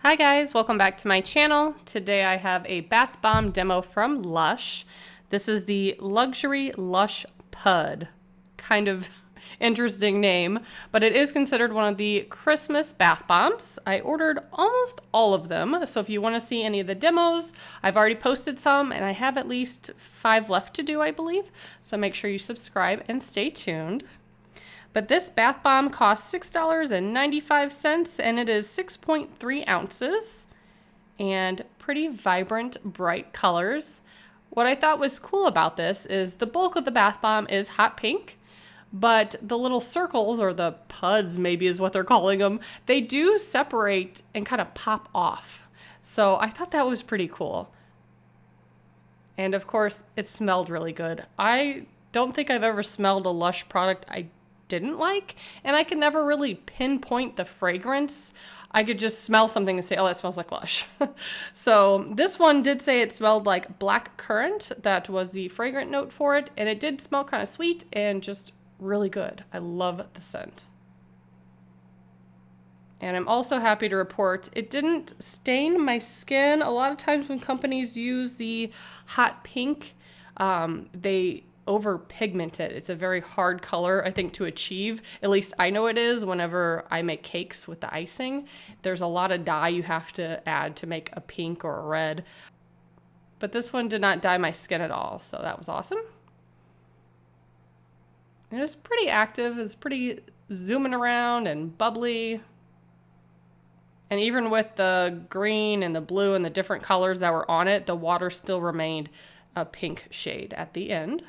Hi guys, welcome back to my channel. Today I have a bath bomb demo from Lush. This is the Luxury Lush Pud. Kind of interesting name, but it is considered one of the Christmas bath bombs. I ordered almost all of them, so if you want to see any of the demos, I've already posted some and I have at least 5 left to do, I believe. So make sure you subscribe and stay tuned. But this bath bomb costs $6.95 and it is 6.3 ounces and pretty vibrant, bright colors. What I thought was cool about this is the bulk of the bath bomb is hot pink, but the little circles, or the puds maybe is what they're calling them, they do separate and kind of pop off. So I thought that was pretty cool. And of course, it smelled really good. I don't think I've ever smelled a Lush product I didn't like, and I could never really pinpoint the fragrance. I could just smell something and say, oh, that smells like Lush. So this one did say it smelled like blackcurrant. That was the fragrant note for it, and it did smell kind of sweet and just really good. I love the scent. And I'm also happy to report it didn't stain my skin. A lot of times when companies use the hot pink, they over-pigment it. It's a very hard color, I think, to achieve. At least I know it is whenever I make cakes with the icing. There's a lot of dye you have to add to make a pink or a red. But this one did not dye my skin at all, so that was awesome. It was pretty active. It was pretty zooming around and bubbly. And even with the green and the blue and the different colors that were on it, the water still remained a pink shade at the end.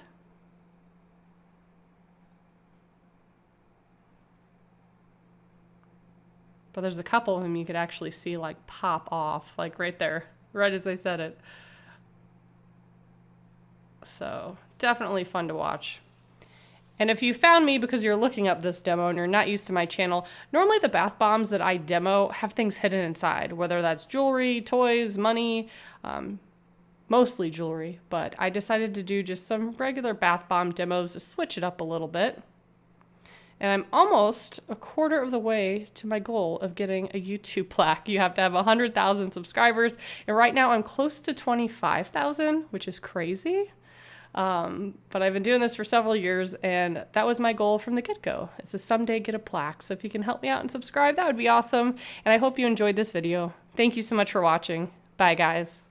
But there's a couple of them you could actually see like pop off, like right there, right as I said it. So definitely fun to watch. And if you found me because you're looking up this demo and you're not used to my channel, normally the bath bombs that I demo have things hidden inside, whether that's jewelry, toys, money, mostly jewelry. But I decided to do just some regular bath bomb demos to switch it up a little bit. And I'm almost a quarter of the way to my goal of getting a YouTube plaque. You have to have 100,000 subscribers. And right now I'm close to 25,000, which is crazy. But I've been doing this for several years, and that was my goal from the get-go, is to someday get a plaque. So if you can help me out and subscribe, that would be awesome. And I hope you enjoyed this video. Thank you so much for watching. Bye, guys.